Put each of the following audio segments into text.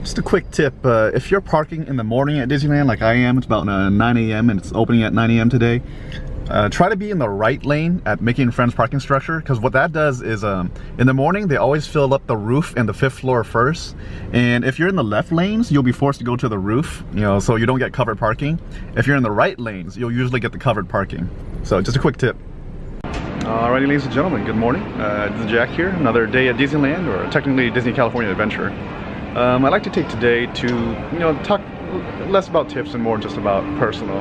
Just a quick tip, if you're parking in the morning at Disneyland like I am, it's about 9 a.m. and it's opening at 9 a.m. today, try to be in the right lane at Mickey and Friends parking structure, because what that does is in the morning they always fill up the roof and the 5th floor first, and if you're in the left lanes you'll be forced to go to the roof, you know, so you don't get covered parking. If you're in the right lanes you'll usually get the covered parking. So just a quick tip. Alrighty, ladies and gentlemen, good morning. This is Jack here. Another day at Disneyland, or technically Disney California Adventure. I'd like to take today to, you know, talk less about tips and more just about personal.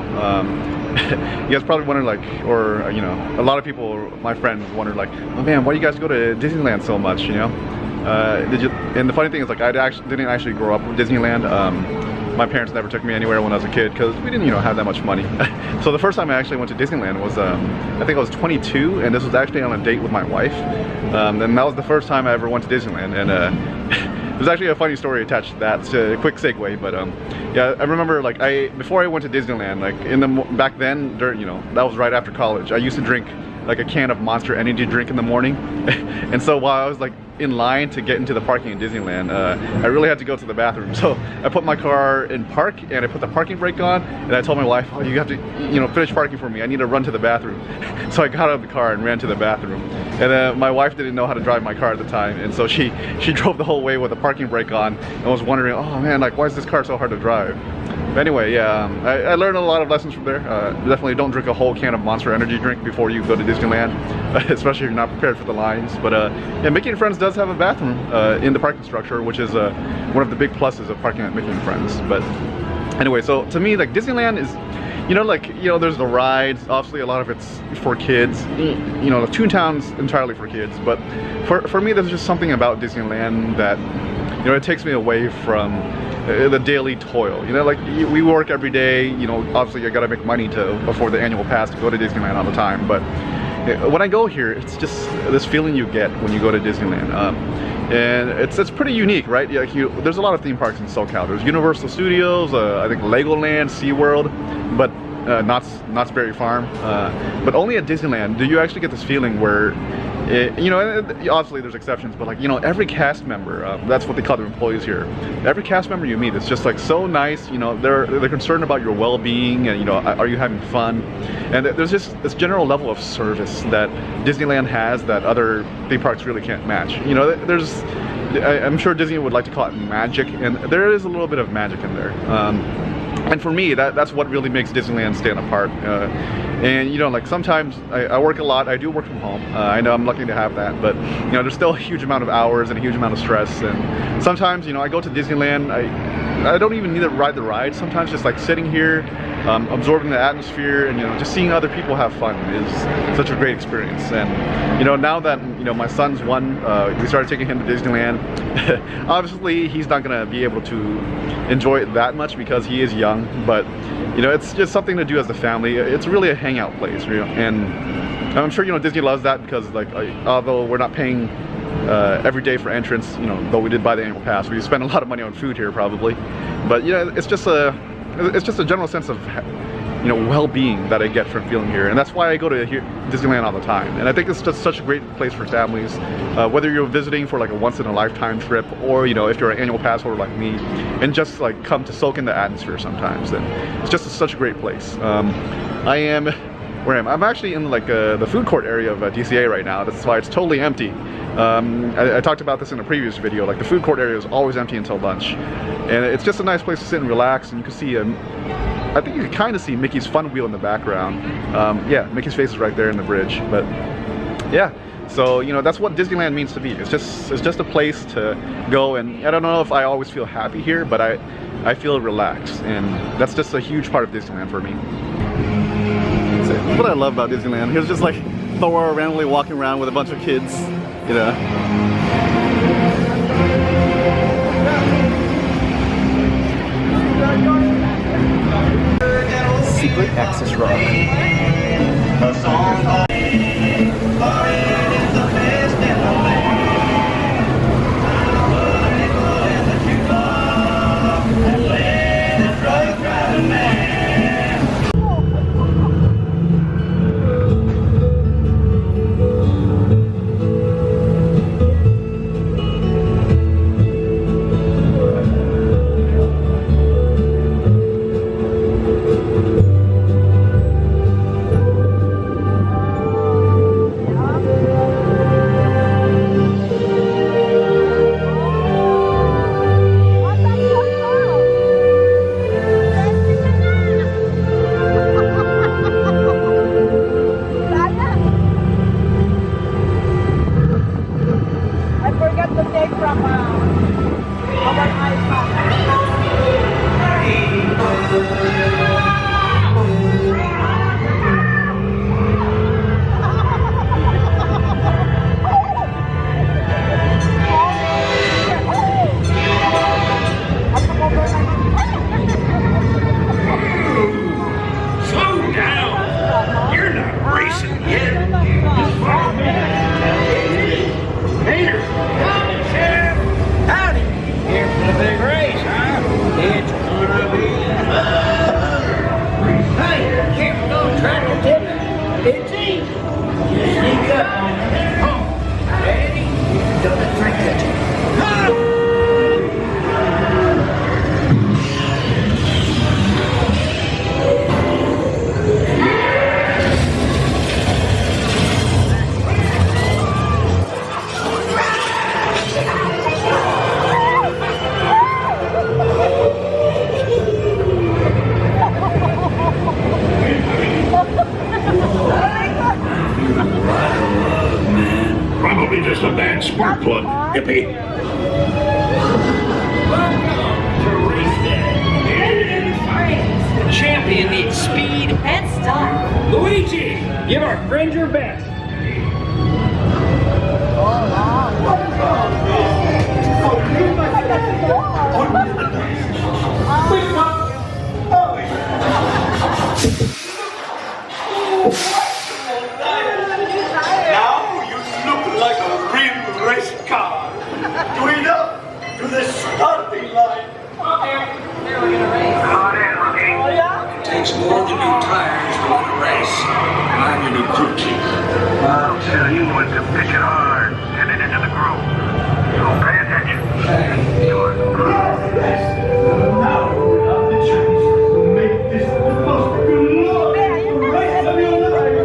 You guys probably wonder, like, or you know, a lot of people, my friends, wondered like, oh man, why do you guys go to Disneyland so much? You know, and the funny thing is, like, I didn't actually grow up with Disneyland. My parents never took me anywhere when I was a kid because we didn't, you know, have that much money. So the first time I actually went to Disneyland was, I think I was 22, and this was actually on a date with my wife. And that was the first time I ever went to Disneyland, and there's actually a funny story attached to that. It's a quick segue, but yeah, I remember, like, before I went to Disneyland, like back then, you know, that was right after college. I used to drink like a can of Monster Energy drink in the morning, and so while I was like in line to get into the parking in Disneyland, I really had to go to the bathroom. So I put my car in park and I put the parking brake on, and I told my wife, oh, you have to, you know, finish parking for me. I need to run to the bathroom. So I got out of the car and ran to the bathroom. And my wife didn't know how to drive my car at the time, and so she drove the whole way with the parking brake on and was wondering, oh man, like, why is this car so hard to drive? But anyway, yeah, I learned a lot of lessons from there. Definitely don't drink a whole can of Monster Energy drink before you go to Disneyland, especially if you're not prepared for the lines. But yeah, Mickey and Friends does have a bathroom in the parking structure, which is one of the big pluses of parking at Mickey and Friends. But anyway, so to me, like, Disneyland is, you know, like, you know, there's the rides. Obviously, a lot of it's for kids. You know, the Toontown's entirely for kids. But for me, there's just something about Disneyland that, you know, it takes me away from the daily toil. You know, like, we work every day. You know, obviously you gotta make money to afford the annual pass to go to Disneyland all the time. But when I go here, it's just this feeling you get when you go to Disneyland. And it's pretty unique, right? Like, there's a lot of theme parks in SoCal. There's Universal Studios, I think Legoland, SeaWorld, but Knott's Berry Farm. But only at Disneyland do you actually get this feeling where, you know, obviously there's exceptions, but, like, you know, every cast member, that's what they call their employees here. Every cast member you meet is just, like, so nice. You know, they're concerned about your well-being, and, you know, are you having fun? And there's just this general level of service that Disneyland has that other theme parks really can't match. You know, I'm sure Disney would like to call it magic, and there is a little bit of magic in there. And for me, that's what really makes Disneyland stand apart. And, you know, like, sometimes I work a lot. I do work from home. I know I'm lucky to have that, but, you know, there's still a huge amount of hours and a huge amount of stress. And sometimes, you know, I go to Disneyland, I don't even need to ride the ride. Sometimes just, like, sitting here, absorbing the atmosphere, and, you know, just seeing other people have fun is such a great experience. And, you know, now that, you know, my son's one, we started taking him to Disneyland. Obviously, he's not gonna be able to enjoy it that much because he is young, but, you know, it's just something to do as a family. It's really a hangout place, you know? And I'm sure, you know, Disney loves that because, like, although we're not paying every day for entrance, you know, though we did buy the annual pass, we spend a lot of money on food here probably, but, you know, it's just a general sense of, you know, well-being that I get from feeling here, and that's why I go to Disneyland all the time. And I think it's just such a great place for families, whether you're visiting for, like, a once-in-a-lifetime trip, or, you know, if you're an annual pass holder like me and just, like, come to soak in the atmosphere sometimes. Then it's just such a great place. I'm actually in, like, the food court area of DCA right now. That's why it's totally empty. I talked about this in a previous video. Like, the food court area is always empty until lunch, and it's just a nice place to sit and relax. And you can see, I think you can kind of see Mickey's Fun Wheel in the background. Yeah, Mickey's face is right there in the bridge. But yeah, so, you know, that's what Disneyland means to me. It's just a place to go, and I don't know if I always feel happy here, but I feel relaxed, and that's just a huge part of Disneyland for me. So what I love about Disneyland, here's just, like, Thor randomly walking around with a bunch of kids, you know. Secret access rock. Give our friend your best. Now you look like a real race car. Tweet up to the starting line. It takes more than new tires to win a race. I'm your new crew chief. I'll tell you when to pitch it hard, headed into the groove. So pay attention. You're Now you have the chance to make this the most glorious race of your life.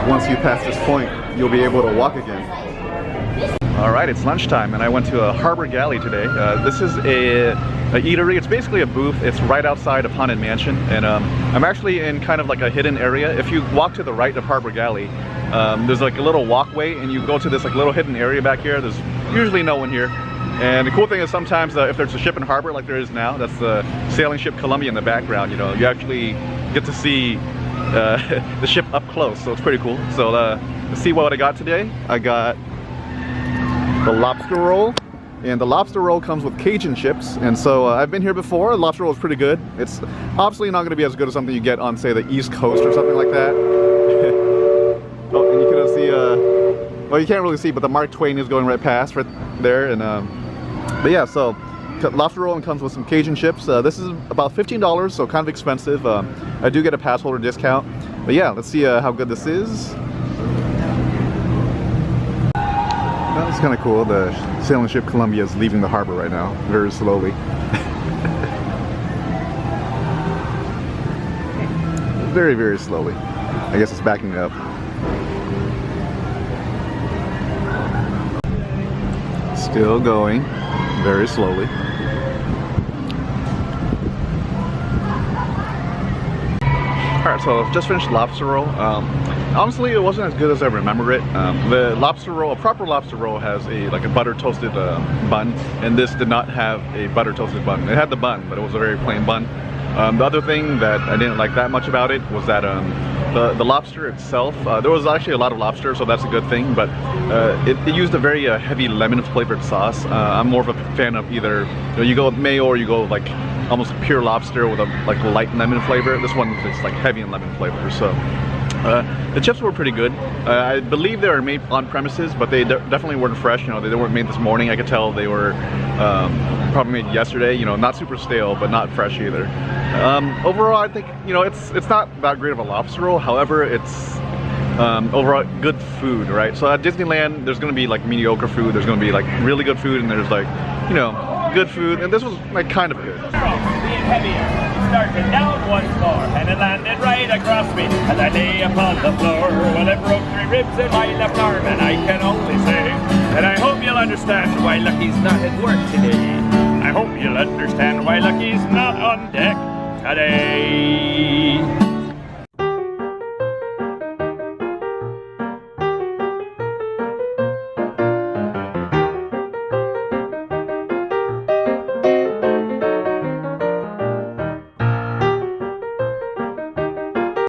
Once you pass this point, you'll be able to walk again. All right, it's lunchtime and I went to a Harbour Galley today. This is a eatery. It's basically a booth. It's right outside of Haunted Mansion, and I'm actually in kind of like a hidden area. If you walk to the right of Harbour Galley, there's like a little walkway and you go to this like little hidden area back here. There's usually no one here. And the cool thing is sometimes if there's a ship in harbor like there is now, that's the sailing ship Columbia in the background, you know, you actually get to see the ship up close, so it's pretty cool. So let's see what I got today. I got the lobster roll, and the lobster roll comes with Cajun chips, and so I've been here before. The lobster roll is pretty good. It's obviously not going to be as good as something you get on, say, the East Coast or something like that. Oh, and you can see, well, you can't really see, but the Mark Twain is going right past right there, and but yeah, so lobster roll comes with some Cajun chips. This is about $15, so kind of expensive. I do get a pass holder discount, but yeah, let's see how good this is. That's kind of cool. The sailing ship Columbia is leaving the harbor right now, very slowly. Very, very slowly. I guess it's backing up. Still going, very slowly. Alright, so I've just finished lobster roll. Honestly, it wasn't as good as I remember it. The lobster roll, a proper lobster roll, has like a butter toasted bun, and this did not have a butter toasted bun. It had the bun, but it was a very plain bun. The other thing that I didn't like that much about it was that the lobster itself, there was actually a lot of lobster, so that's a good thing, but it used a very heavy lemon flavored sauce. I'm more of a fan of either, you go with mayo or you go like almost pure lobster with a like light lemon flavor. This one is like heavy in lemon flavor. So the chips were pretty good. I believe they were made on premises, but they definitely weren't fresh. You know, they weren't made this morning. I could tell they were probably made yesterday. You know, not super stale, but not fresh either. Overall, I think, you know, it's not that great of a lobster roll. However, it's overall good food, right? So at Disneyland, there's going to be like mediocre food. There's going to be like really good food, and there's like, you know, good food, and this was like kind of good. Being heavier, it started down once more, and it landed right across me as I lay upon the floor. Well, it broke 3 ribs in my left arm, and I can only say that I hope you'll understand why Lucky's not at work today. I hope you'll understand why Lucky's not on deck today.